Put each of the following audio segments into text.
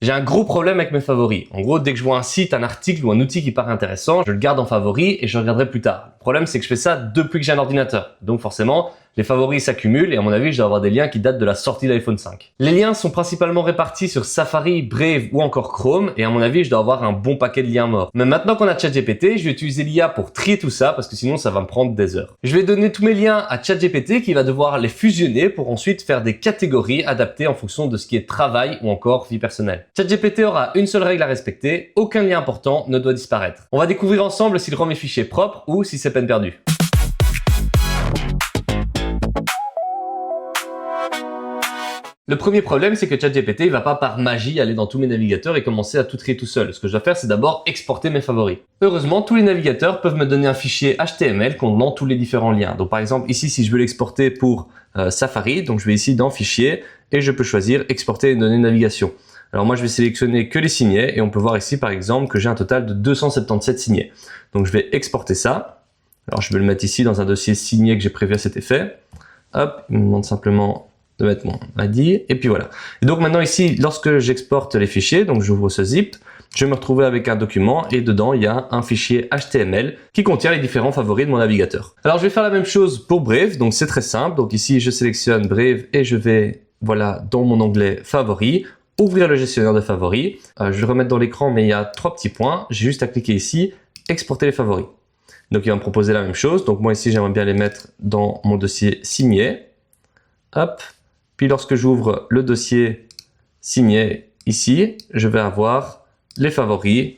J'ai un gros problème avec mes favoris. En gros, dès que je vois un site, un article ou un outil qui paraît intéressant, je le garde en favori et je regarderai plus tard. Le problème, c'est que je fais ça depuis que j'ai un ordinateur. Donc forcément, les favoris s'accumulent et à mon avis, je dois avoir des liens qui datent de la sortie de l'iPhone 5. Les liens sont principalement répartis sur Safari, Brave ou encore Chrome et à mon avis, je dois avoir un bon paquet de liens morts. Mais maintenant qu'on a ChatGPT, je vais utiliser l'IA pour trier tout ça parce que sinon, ça va me prendre des heures. Je vais donner tous mes liens à ChatGPT qui va devoir les fusionner pour ensuite faire des catégories adaptées en fonction de ce qui est travail ou encore vie personnelle. ChatGPT aura une seule règle à respecter, aucun lien important ne doit disparaître. On va découvrir ensemble s'il rend mes fichiers propres ou si c'est peine perdue. Le premier problème, c'est que ChatGPT ne va pas par magie aller dans tous mes navigateurs et commencer à tout trier tout seul. Ce que je dois faire, c'est d'abord exporter mes favoris. Heureusement, tous les navigateurs peuvent me donner un fichier HTML contenant tous les différents liens. Donc par exemple, ici, si je veux l'exporter pour Safari, donc je vais ici dans Fichier et je peux choisir Exporter les données de navigation. Alors moi, je vais sélectionner que les signets et on peut voir ici, par exemple, que j'ai un total de 277 signets. Donc je vais exporter ça. Alors je vais le mettre ici dans un dossier signé que j'ai prévu à cet effet. Hop, il me demande simplement de mettre mon ID et puis voilà. Et donc maintenant ici, lorsque j'exporte les fichiers, donc j'ouvre ce zip, je vais me retrouver avec un document et dedans il y a un fichier HTML qui contient les différents favoris de mon navigateur. Alors je vais faire la même chose pour Brave, donc c'est très simple. Donc ici je sélectionne Brave et je vais voilà dans mon onglet favoris, ouvrir le gestionnaire de favoris. Je vais le remettre dans l'écran mais il y a 3 petits points. J'ai juste à cliquer ici, exporter les favoris. Donc il va me proposer la même chose. Donc moi ici j'aimerais bien les mettre dans mon dossier signé. Hop. Puis lorsque j'ouvre le dossier signé ici, je vais avoir les favoris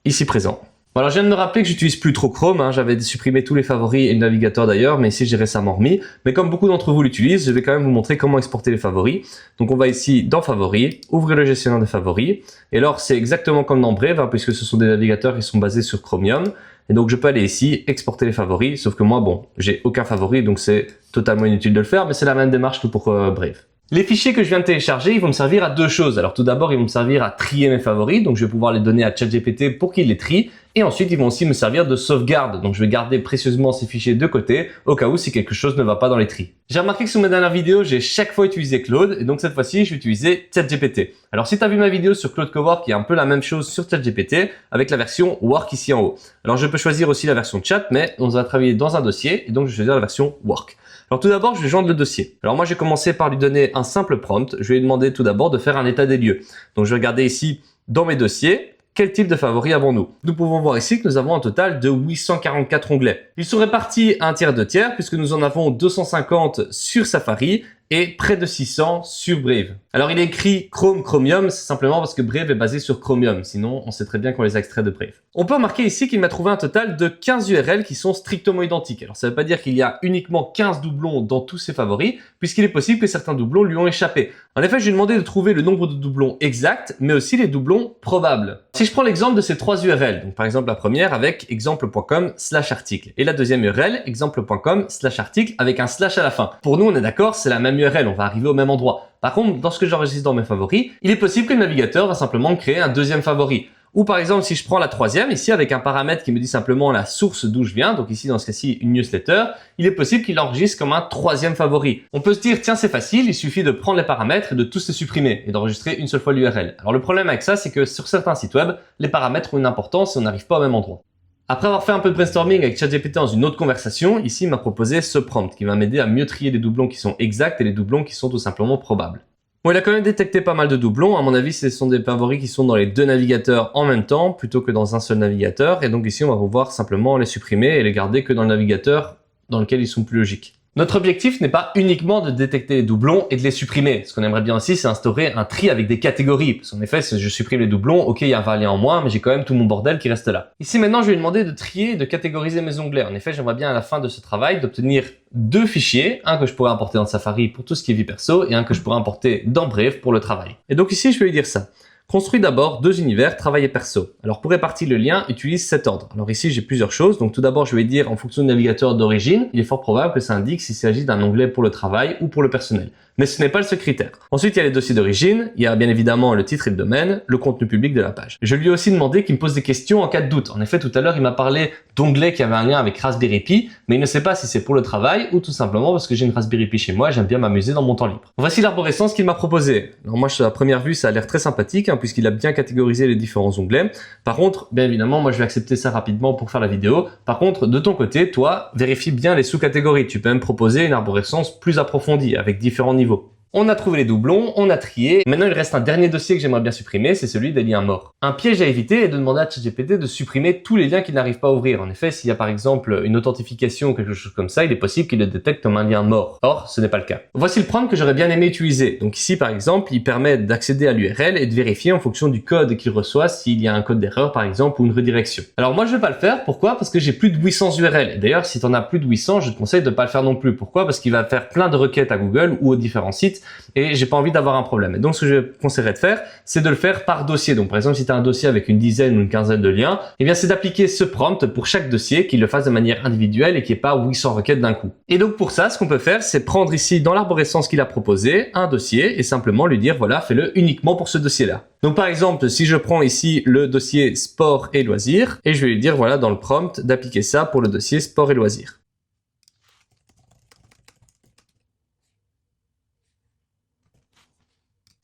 ici présents. Bon, alors je viens de me rappeler que j'utilise plus trop Chrome, j'avais supprimé tous les favoris et le navigateur d'ailleurs, mais ici j'ai récemment remis. Mais comme beaucoup d'entre vous l'utilisent, je vais quand même vous montrer comment exporter les favoris. Donc on va ici dans Favoris, ouvrir le gestionnaire de favoris. Et alors c'est exactement comme dans Brave, puisque ce sont des navigateurs qui sont basés sur Chromium. Et donc je peux aller ici, exporter les favoris, sauf que moi, bon, j'ai aucun favori, donc c'est totalement inutile de le faire, mais c'est la même démarche que pour Brave. Les fichiers que je viens de télécharger, ils vont me servir à deux choses. Alors tout d'abord, ils vont me servir à trier mes favoris, donc je vais pouvoir les donner à ChatGPT pour qu'il les trie. Et ensuite, ils vont aussi me servir de sauvegarde. Donc je vais garder précieusement ces fichiers de côté, au cas où si quelque chose ne va pas dans les tris. J'ai remarqué que sur mes dernières vidéos, j'ai chaque fois utilisé Claude, et donc cette fois-ci, je vais utiliser ChatGPT. Alors si tu as vu ma vidéo sur Claude Cowork, il y a un peu la même chose sur ChatGPT, avec la version Work ici en haut. Alors je peux choisir aussi la version Chat, mais on va travailler dans un dossier, et donc je vais choisir la version Work. Alors tout d'abord, je vais joindre le dossier. Alors moi, j'ai commencé par lui donner un simple prompt. Je vais lui demander tout d'abord de faire un état des lieux. Donc je vais regarder ici dans mes dossiers, quel type de favoris avons-nous? Nous pouvons voir ici que nous avons un total de 844 onglets. Ils sont répartis à un tiers, 2 tiers, puisque nous en avons 250 sur Safari et près de 600 sur Brave. Alors il est écrit Chrome Chromium, c'est simplement parce que Brave est basé sur Chromium, sinon on sait très bien qu'on les a extraits de Brave. On peut remarquer ici qu'il m'a trouvé un total de 15 URL qui sont strictement identiques. Alors ça ne veut pas dire qu'il y a uniquement 15 doublons dans tous ces favoris, puisqu'il est possible que certains doublons lui ont échappé. En effet, je lui ai demandé de trouver le nombre de doublons exacts, mais aussi les doublons probables. Si je prends l'exemple de ces 3 URL, donc par exemple la première avec exemple.com/article, et la deuxième URL, exemple.com/article avec un slash à la fin. Pour nous, on est d'accord, c'est la même URL, on va arriver au même endroit. Par contre, lorsque j'enregistre dans mes favoris, il est possible que le navigateur va simplement créer un deuxième favori. Ou par exemple, si je prends la troisième, ici avec un paramètre qui me dit simplement la source d'où je viens, donc ici dans ce cas-ci une newsletter, il est possible qu'il enregistre comme un troisième favori. On peut se dire, tiens c'est facile, il suffit de prendre les paramètres et de tous les supprimer et d'enregistrer une seule fois l'URL. Alors le problème avec ça, c'est que sur certains sites web, les paramètres ont une importance et on n'arrive pas au même endroit. Après avoir fait un peu de brainstorming avec ChatGPT dans une autre conversation, ici il m'a proposé ce prompt qui va m'aider à mieux trier les doublons qui sont exacts et les doublons qui sont tout simplement probables. Bon, il a quand même détecté pas mal de doublons. À mon avis, ce sont des favoris qui sont dans les deux navigateurs en même temps, plutôt que dans un seul navigateur. Et donc ici, on va pouvoir simplement les supprimer et les garder que dans le navigateur dans lequel ils sont plus logiques. Notre objectif n'est pas uniquement de détecter les doublons et de les supprimer. Ce qu'on aimerait bien aussi, c'est instaurer un tri avec des catégories. Parce qu'en effet, si je supprime les doublons, ok, il y a un lien en moins, mais j'ai quand même tout mon bordel qui reste là. Ici, maintenant, je vais lui demander de trier et de catégoriser mes onglets. En effet, j'aimerais bien à la fin de ce travail d'obtenir 2 fichiers, un que je pourrais importer dans Safari pour tout ce qui est vie perso et un que je pourrais importer dans Brave pour le travail. Et donc ici, je vais lui dire ça. Construis d'abord 2 univers, travail et perso. Alors pour répartir le lien, utilise cet ordre. Alors ici, j'ai plusieurs choses. Donc tout d'abord, je vais dire en fonction du navigateur d'origine, il est fort probable que ça indique s'il s'agit d'un onglet pour le travail ou pour le personnel. Mais ce n'est pas le seul critère. Ensuite, il y a les dossiers d'origine, il y a bien évidemment le titre et le domaine, le contenu public de la page. Je lui ai aussi demandé qu'il me pose des questions en cas de doute. En effet, tout à l'heure, il m'a parlé d'onglets qui avaient un lien avec Raspberry Pi, mais il ne sait pas si c'est pour le travail ou tout simplement parce que j'ai une Raspberry Pi chez moi et j'aime bien m'amuser dans mon temps libre. Voici l'arborescence qu'il m'a proposé. Alors moi, à première vue, ça a l'air très sympathique puisqu'il a bien catégorisé les différents onglets. Par contre, bien évidemment, moi je vais accepter ça rapidement pour faire la vidéo. Par contre, de ton côté, toi, vérifie bien les sous-catégories. Tu peux même proposer une arborescence plus approfondie avec différents niveaux. On a trouvé les doublons, on a trié. Maintenant, il reste un dernier dossier que j'aimerais bien supprimer, c'est celui des liens morts. Un piège à éviter est de demander à ChatGPT de supprimer tous les liens qu'il n'arrive pas à ouvrir. En effet, s'il y a par exemple une authentification ou quelque chose comme ça, il est possible qu'il le détecte comme un lien mort. Or, ce n'est pas le cas. Voici le prompt que j'aurais bien aimé utiliser. Donc ici, par exemple, il permet d'accéder à l'URL et de vérifier en fonction du code qu'il reçoit s'il y a un code d'erreur, par exemple, ou une redirection. Alors moi, je vais pas le faire. Pourquoi? Parce que j'ai plus de 800 URL. Et d'ailleurs, si tu en as plus de 800, je te conseille de pas le faire non plus. Pourquoi? Parce qu'il va faire plein de requêtes à Google ou aux différents sites et j'ai pas envie d'avoir un problème. Et donc, ce que je conseillerais de faire, c'est de le faire par dossier. Donc, par exemple, si tu as un dossier avec une dizaine ou une quinzaine de liens, eh bien, c'est d'appliquer ce prompt pour chaque dossier, qu'il le fasse de manière individuelle et qu'il n'y ait pas 800 requêtes d'un coup. Et donc, pour ça, ce qu'on peut faire, c'est prendre ici, dans l'arborescence qu'il a proposé, un dossier et simplement lui dire, voilà, fais-le uniquement pour ce dossier-là. Donc, par exemple, si je prends ici le dossier sport et loisirs et je vais lui dire, voilà, dans le prompt, d'appliquer ça pour le dossier sport et loisirs.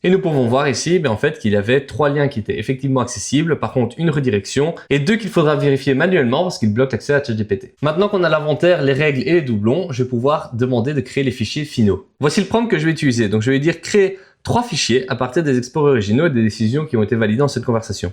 Et nous pouvons voir ici, en fait, qu'il y avait 3 liens qui étaient effectivement accessibles, par contre une redirection, et 2 qu'il faudra vérifier manuellement parce qu'ils bloquent l'accès à ChatGPT. Maintenant qu'on a l'inventaire, les règles et les doublons, je vais pouvoir demander de créer les fichiers finaux. Voici le prompt que je vais utiliser. Donc je vais dire créer 3 fichiers à partir des exports originaux et des décisions qui ont été validées dans cette conversation.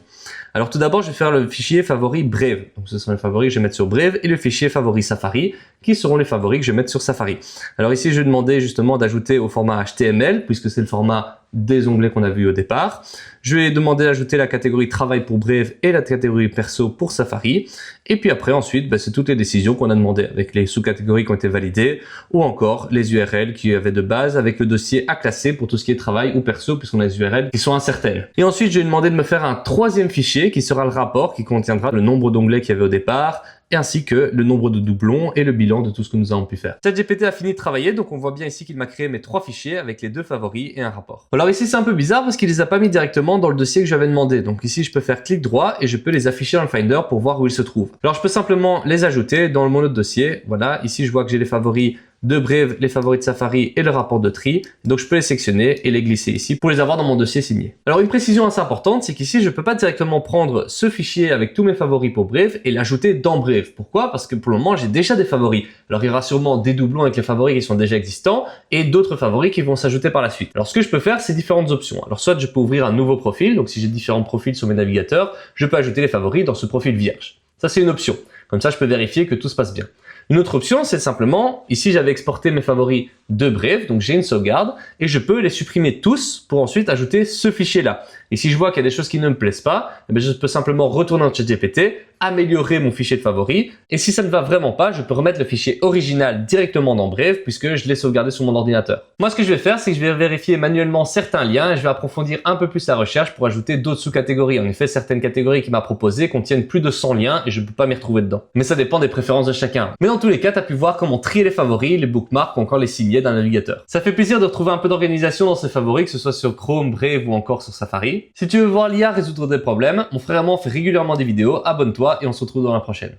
Alors tout d'abord, je vais faire le fichier favori Brave. Donc ce sont les favoris que je vais mettre sur Brave et le fichier favori Safari qui seront les favoris que je vais mettre sur Safari. Alors ici, je vais demander justement d'ajouter au format HTML puisque c'est le format des onglets qu'on a vu au départ. Je vais demander d'ajouter la catégorie travail pour Brave et la catégorie perso pour Safari. Et puis après, ensuite, c'est toutes les décisions qu'on a demandées avec les sous-catégories qui ont été validées ou encore les URL qui avaient de base avec le dossier à classer pour tout ce qui est travail ou perso puisqu'on a des URL qui sont incertaines. Et ensuite, je vais demander de me faire un 3e fichier qui sera le rapport qui contiendra le nombre d'onglets qu'il y avait au départ ainsi que le nombre de doublons et le bilan de tout ce que nous avons pu faire. ChatGPT a fini de travailler, donc on voit bien ici qu'il m'a créé mes 3 fichiers avec les 2 favoris et un rapport. Alors ici c'est un peu bizarre parce qu'il les a pas mis directement dans le dossier que j'avais demandé. Donc ici je peux faire clic droit et je peux les afficher dans le Finder pour voir où ils se trouvent. Alors je peux simplement les ajouter dans mon autre dossier. Voilà, ici je vois que j'ai les favoris de Brave, les favoris de Safari et le rapport de tri. Donc je peux les sectionner et les glisser ici pour les avoir dans mon dossier signé. Alors une précision assez importante, c'est qu'ici je peux pas directement prendre ce fichier avec tous mes favoris pour Brave et l'ajouter dans Brave. Pourquoi? Parce que pour le moment j'ai déjà des favoris. Alors il y aura sûrement des doublons avec les favoris qui sont déjà existants et d'autres favoris qui vont s'ajouter par la suite. Alors ce que je peux faire, c'est différentes options. Alors soit je peux ouvrir un nouveau profil, donc si j'ai différents profils sur mes navigateurs, je peux ajouter les favoris dans ce profil vierge. Ça c'est une option. Comme ça je peux vérifier que tout se passe bien. Une autre option, c'est simplement, ici j'avais exporté mes favoris de Brave, donc j'ai une sauvegarde, et je peux les supprimer tous pour ensuite ajouter ce fichier-là. Et si je vois qu'il y a des choses qui ne me plaisent pas, je peux simplement retourner dans ChatGPT, améliorer mon fichier de favoris, et si ça ne va vraiment pas, je peux remettre le fichier original directement dans Brave, puisque je l'ai sauvegardé sur mon ordinateur. Moi, ce que je vais faire, c'est que je vais vérifier manuellement certains liens, et je vais approfondir un peu plus la recherche pour ajouter d'autres sous-catégories. En effet, certaines catégories qu'il m'a proposées contiennent plus de 100 liens, et je ne peux pas m'y retrouver dedans. Mais ça dépend des préférences de chacun. Mais dans tous les cas, tu as pu voir comment trier les favoris, les bookmarks ou encore les signets d'un navigateur. Ça fait plaisir de retrouver un peu d'organisation dans ces favoris, que ce soit sur Chrome, Brave ou encore sur Safari. Si tu veux voir l'IA résoudre des problèmes, mon frère et moi on fait régulièrement des vidéos, abonne-toi et on se retrouve dans la prochaine.